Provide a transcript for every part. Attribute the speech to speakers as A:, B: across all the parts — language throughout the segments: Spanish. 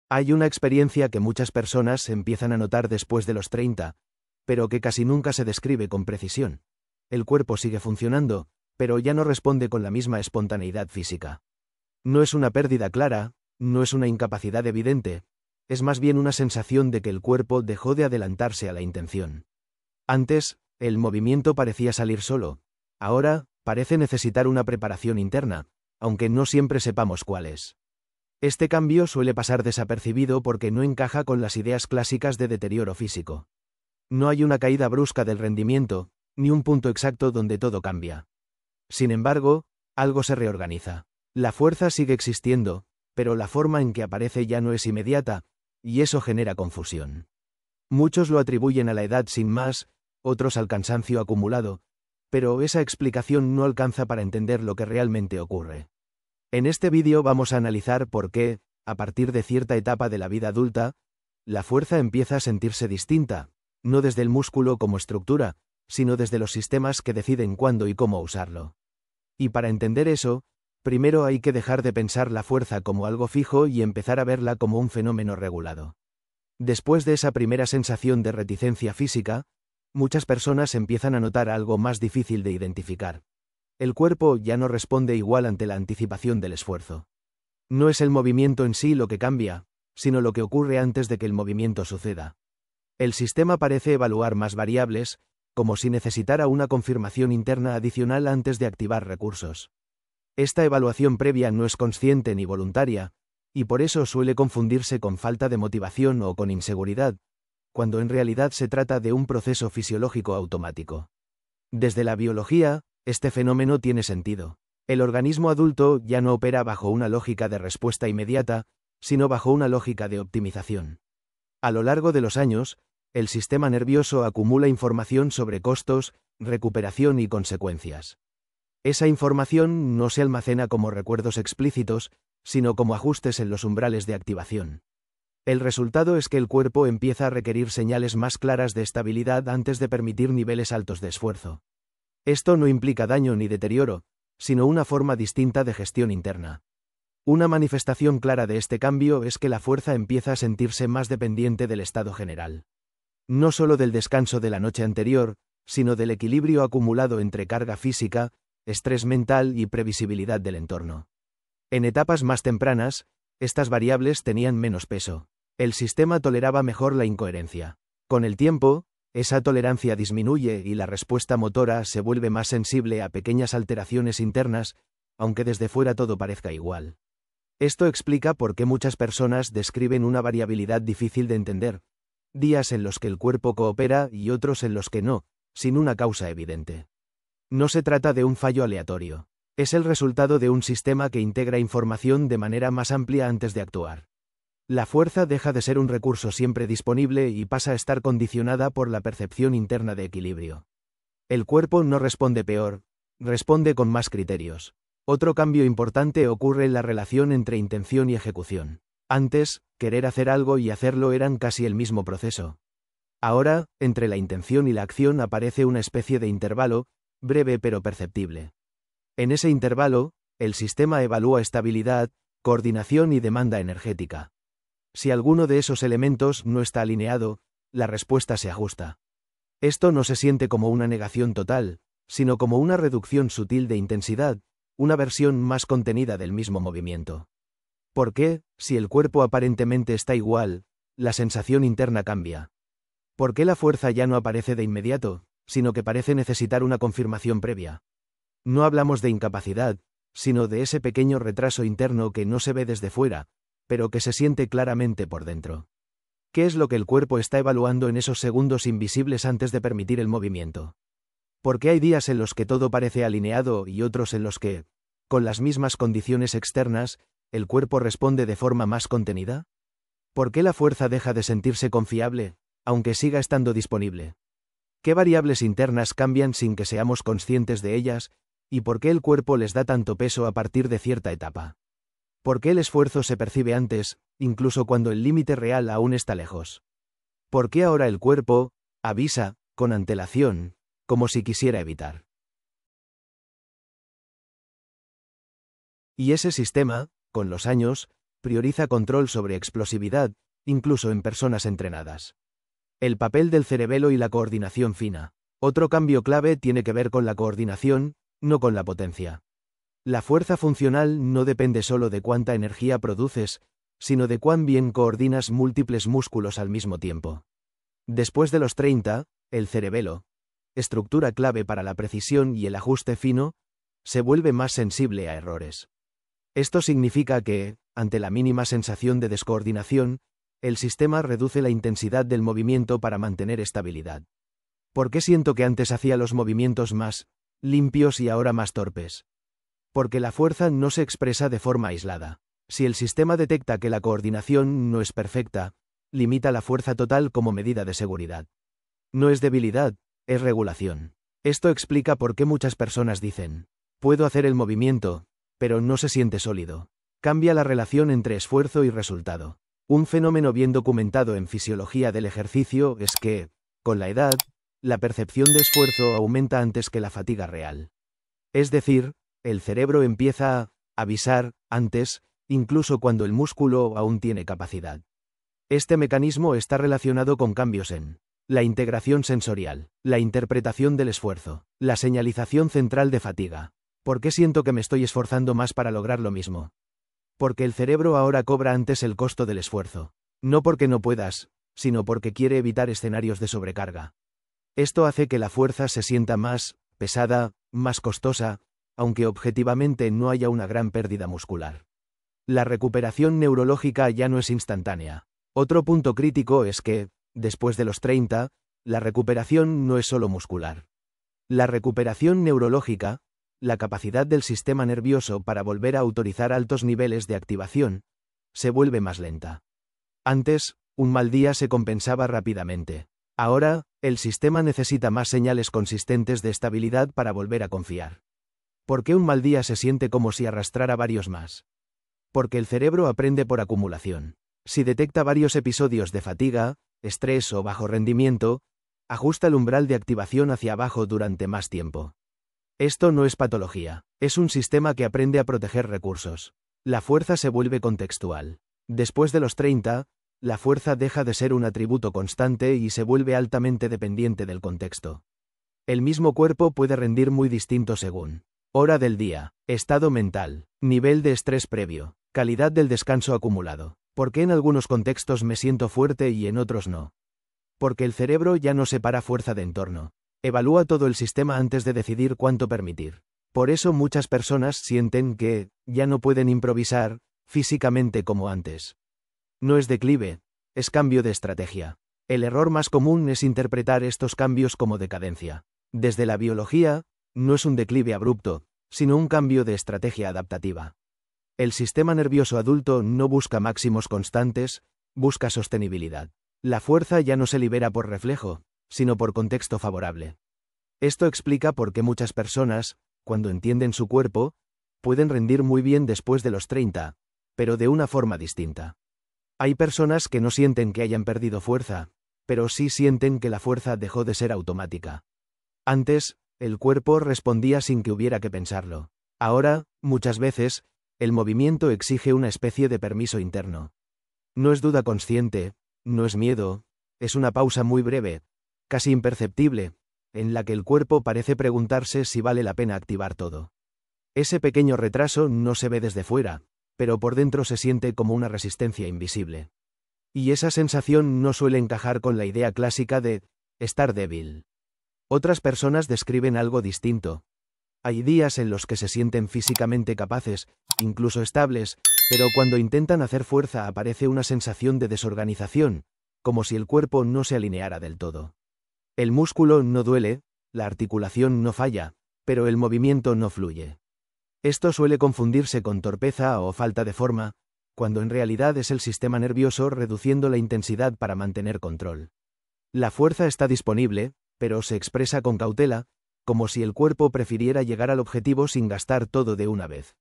A: Hay una experiencia que muchas personas empiezan a notar después de los 30, pero que casi nunca se describe con precisión. El cuerpo sigue funcionando, pero ya no responde con la misma espontaneidad física. No es una pérdida clara, no es una incapacidad evidente, es más bien una sensación de que el cuerpo dejó de adelantarse a la intención. Antes, el movimiento parecía salir solo. Ahora, parece necesitar una preparación interna, aunque no siempre sepamos cuál es. Este cambio suele pasar desapercibido porque no encaja con las ideas clásicas de deterioro físico. No hay una caída brusca del rendimiento, ni un punto exacto donde todo cambia. Sin embargo, algo se reorganiza. La fuerza sigue existiendo, pero la forma en que aparece ya no es inmediata, y eso genera confusión. Muchos lo atribuyen a la edad sin más, otros al cansancio acumulado, pero esa explicación no alcanza para entender lo que realmente ocurre. En este vídeo vamos a analizar por qué, a partir de cierta etapa de la vida adulta, la fuerza empieza a sentirse distinta, no desde el músculo como estructura, sino desde los sistemas que deciden cuándo y cómo usarlo. Y para entender eso, primero hay que dejar de pensar la fuerza como algo fijo y empezar a verla como un fenómeno regulado. Después de esa primera sensación de reticencia física, muchas personas empiezan a notar algo más difícil de identificar. El cuerpo ya no responde igual ante la anticipación del esfuerzo. No es el movimiento en sí lo que cambia, sino lo que ocurre antes de que el movimiento suceda. El sistema parece evaluar más variables, como si necesitara una confirmación interna adicional antes de activar recursos. Esta evaluación previa no es consciente ni voluntaria, y por eso suele confundirse con falta de motivación o con inseguridad, cuando en realidad se trata de un proceso fisiológico automático. Desde la biología, este fenómeno tiene sentido. El organismo adulto ya no opera bajo una lógica de respuesta inmediata, sino bajo una lógica de optimización. A lo largo de los años, el sistema nervioso acumula información sobre costos, recuperación y consecuencias. Esa información no se almacena como recuerdos explícitos, sino como ajustes en los umbrales de activación. El resultado es que el cuerpo empieza a requerir señales más claras de estabilidad antes de permitir niveles altos de esfuerzo. Esto no implica daño ni deterioro, sino una forma distinta de gestión interna. Una manifestación clara de este cambio es que la fuerza empieza a sentirse más dependiente del estado general. No solo del descanso de la noche anterior, sino del equilibrio acumulado entre carga física, estrés mental y previsibilidad del entorno. En etapas más tempranas, estas variables tenían menos peso. El sistema toleraba mejor la incoherencia. Con el tiempo, esa tolerancia disminuye y la respuesta motora se vuelve más sensible a pequeñas alteraciones internas, aunque desde fuera todo parezca igual. Esto explica por qué muchas personas describen una variabilidad difícil de entender, días en los que el cuerpo coopera y otros en los que no, sin una causa evidente. No se trata de un fallo aleatorio. Es el resultado de un sistema que integra información de manera más amplia antes de actuar. La fuerza deja de ser un recurso siempre disponible y pasa a estar condicionada por la percepción interna de equilibrio. El cuerpo no responde peor, responde con más criterios. Otro cambio importante ocurre en la relación entre intención y ejecución. Antes, querer hacer algo y hacerlo eran casi el mismo proceso. Ahora, entre la intención y la acción aparece una especie de intervalo, breve pero perceptible. En ese intervalo, el sistema evalúa estabilidad, coordinación y demanda energética. Si alguno de esos elementos no está alineado, la respuesta se ajusta. Esto no se siente como una negación total, sino como una reducción sutil de intensidad, una versión más contenida del mismo movimiento. ¿Por qué, si el cuerpo aparentemente está igual, la sensación interna cambia? ¿Por qué la fuerza ya no aparece de inmediato, sino que parece necesitar una confirmación previa? No hablamos de incapacidad, sino de ese pequeño retraso interno que no se ve desde fuera, pero que se siente claramente por dentro. ¿Qué es lo que el cuerpo está evaluando en esos segundos invisibles antes de permitir el movimiento? ¿Por qué hay días en los que todo parece alineado y otros en los que, con las mismas condiciones externas, el cuerpo responde de forma más contenida? ¿Por qué la fuerza deja de sentirse confiable, aunque siga estando disponible? ¿Qué variables internas cambian sin que seamos conscientes de ellas, y por qué el cuerpo les da tanto peso a partir de cierta etapa? ¿Por qué el esfuerzo se percibe antes, incluso cuando el límite real aún está lejos? ¿Por qué ahora el cuerpo avisa, con antelación, como si quisiera evitar? Y ese sistema, con los años, prioriza control sobre explosividad, incluso en personas entrenadas. El papel del cerebelo y la coordinación fina. Otro cambio clave tiene que ver con la coordinación, no con la potencia. La fuerza funcional no depende solo de cuánta energía produces, sino de cuán bien coordinas múltiples músculos al mismo tiempo. Después de los 30, el cerebelo, estructura clave para la precisión y el ajuste fino, se vuelve más sensible a errores. Esto significa que, ante la mínima sensación de descoordinación, el sistema reduce la intensidad del movimiento para mantener estabilidad. ¿Por qué siento que antes hacía los movimientos más limpios y ahora más torpes? Porque la fuerza no se expresa de forma aislada. Si el sistema detecta que la coordinación no es perfecta, limita la fuerza total como medida de seguridad. No es debilidad, es regulación. Esto explica por qué muchas personas dicen, puedo hacer el movimiento, pero no se siente sólido. Cambia la relación entre esfuerzo y resultado. Un fenómeno bien documentado en fisiología del ejercicio es que, con la edad, la percepción de esfuerzo aumenta antes que la fatiga real. Es decir, el cerebro empieza a avisar antes, incluso cuando el músculo aún tiene capacidad. Este mecanismo está relacionado con cambios en la integración sensorial, la interpretación del esfuerzo, la señalización central de fatiga. ¿Por qué siento que me estoy esforzando más para lograr lo mismo? Porque el cerebro ahora cobra antes el costo del esfuerzo. No porque no puedas, sino porque quiere evitar escenarios de sobrecarga. Esto hace que la fuerza se sienta más pesada, más costosa, aunque objetivamente no haya una gran pérdida muscular. La recuperación neurológica ya no es instantánea. Otro punto crítico es que, después de los 30, la recuperación no es solo muscular. La recuperación neurológica, la capacidad del sistema nervioso para volver a autorizar altos niveles de activación, se vuelve más lenta. Antes, un mal día se compensaba rápidamente. Ahora, el sistema necesita más señales consistentes de estabilidad para volver a confiar. ¿Por qué un mal día se siente como si arrastrara varios más? Porque el cerebro aprende por acumulación. Si detecta varios episodios de fatiga, estrés o bajo rendimiento, ajusta el umbral de activación hacia abajo durante más tiempo. Esto no es patología, es un sistema que aprende a proteger recursos. La fuerza se vuelve contextual. Después de los 30, la fuerza deja de ser un atributo constante y se vuelve altamente dependiente del contexto. El mismo cuerpo puede rendir muy distinto según hora del día, estado mental, nivel de estrés previo, calidad del descanso acumulado. ¿Por qué en algunos contextos me siento fuerte y en otros no? Porque el cerebro ya no separa fuerza de entorno. Evalúa todo el sistema antes de decidir cuánto permitir. Por eso muchas personas sienten que ya no pueden improvisar físicamente como antes. No es declive, es cambio de estrategia. El error más común es interpretar estos cambios como decadencia. Desde la biología, no es un declive abrupto, sino un cambio de estrategia adaptativa. El sistema nervioso adulto no busca máximos constantes, busca sostenibilidad. La fuerza ya no se libera por reflejo, sino por contexto favorable. Esto explica por qué muchas personas, cuando entienden su cuerpo, pueden rendir muy bien después de los 30, pero de una forma distinta. Hay personas que no sienten que hayan perdido fuerza, pero sí sienten que la fuerza dejó de ser automática. Antes, el cuerpo respondía sin que hubiera que pensarlo. Ahora, muchas veces, el movimiento exige una especie de permiso interno. No es duda consciente, no es miedo, es una pausa muy breve, casi imperceptible, en la que el cuerpo parece preguntarse si vale la pena activar todo. Ese pequeño retraso no se ve desde fuera, pero por dentro se siente como una resistencia invisible. Y esa sensación no suele encajar con la idea clásica de estar débil. Otras personas describen algo distinto. Hay días en los que se sienten físicamente capaces, incluso estables, pero cuando intentan hacer fuerza aparece una sensación de desorganización, como si el cuerpo no se alineara del todo. El músculo no duele, la articulación no falla, pero el movimiento no fluye. Esto suele confundirse con torpeza o falta de forma, cuando en realidad es el sistema nervioso reduciendo la intensidad para mantener control. La fuerza está disponible, pero se expresa con cautela, como si el cuerpo prefiriera llegar al objetivo sin gastar todo de una vez.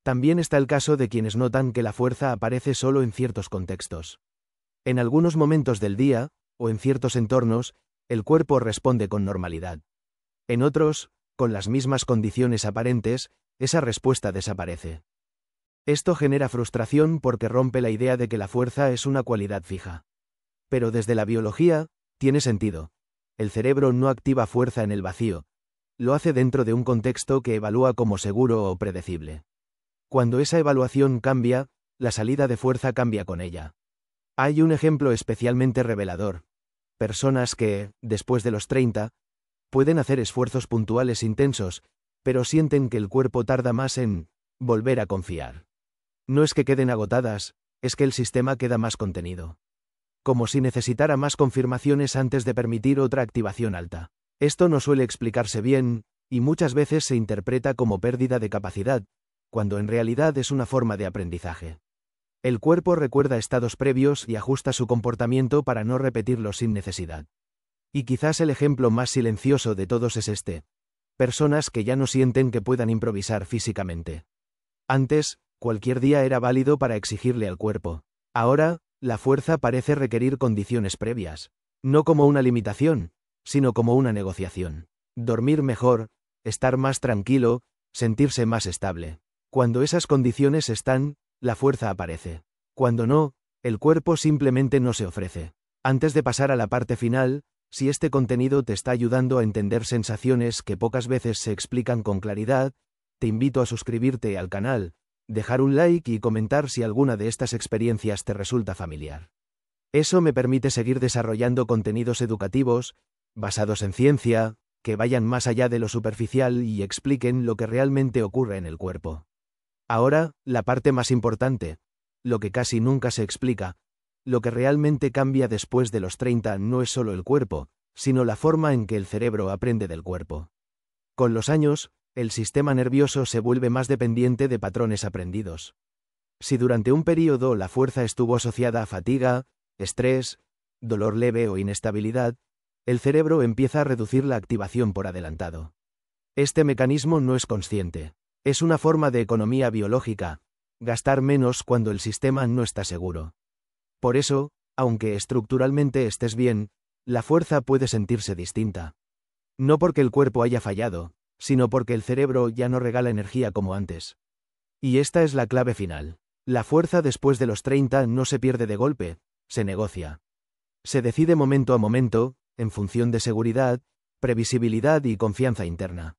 A: También está el caso de quienes notan que la fuerza aparece solo en ciertos contextos. En algunos momentos del día, o en ciertos entornos, el cuerpo responde con normalidad. En otros, con las mismas condiciones aparentes, esa respuesta desaparece. Esto genera frustración porque rompe la idea de que la fuerza es una cualidad fija. Pero desde la biología, tiene sentido. El cerebro no activa fuerza en el vacío. Lo hace dentro de un contexto que evalúa como seguro o predecible. Cuando esa evaluación cambia, la salida de fuerza cambia con ella. Hay un ejemplo especialmente revelador. Personas que, después de los 30, pueden hacer esfuerzos puntuales intensos, pero sienten que el cuerpo tarda más en volver a confiar. No es que queden agotadas, es que el sistema queda más contenido. Como si necesitara más confirmaciones antes de permitir otra activación alta. Esto no suele explicarse bien, y muchas veces se interpreta como pérdida de capacidad, cuando en realidad es una forma de aprendizaje. El cuerpo recuerda estados previos y ajusta su comportamiento para no repetirlos sin necesidad. Y quizás el ejemplo más silencioso de todos es este. Personas que ya no sienten que puedan improvisar físicamente. Antes, cualquier día era válido para exigirle al cuerpo. Ahora, la fuerza parece requerir condiciones previas. No como una limitación, sino como una negociación. Dormir mejor, estar más tranquilo, sentirse más estable. Cuando esas condiciones están, la fuerza aparece. Cuando no, el cuerpo simplemente no se ofrece. Antes de pasar a la parte final, si este contenido te está ayudando a entender sensaciones que pocas veces se explican con claridad, te invito a suscribirte al canal, dejar un like y comentar si alguna de estas experiencias te resulta familiar. Eso me permite seguir desarrollando contenidos educativos, basados en ciencia, que vayan más allá de lo superficial y expliquen lo que realmente ocurre en el cuerpo. Ahora, la parte más importante, lo que casi nunca se explica. Lo que realmente cambia después de los 30 no es solo el cuerpo, sino la forma en que el cerebro aprende del cuerpo. Con los años, el sistema nervioso se vuelve más dependiente de patrones aprendidos. Si durante un período la fuerza estuvo asociada a fatiga, estrés, dolor leve o inestabilidad, el cerebro empieza a reducir la activación por adelantado. Este mecanismo no es consciente. Es una forma de economía biológica, gastar menos cuando el sistema no está seguro. Por eso, aunque estructuralmente estés bien, la fuerza puede sentirse distinta. No porque el cuerpo haya fallado, sino porque el cerebro ya no regala energía como antes. Y esta es la clave final. La fuerza después de los 30 no se pierde de golpe, se negocia. Se decide momento a momento, en función de seguridad, previsibilidad y confianza interna.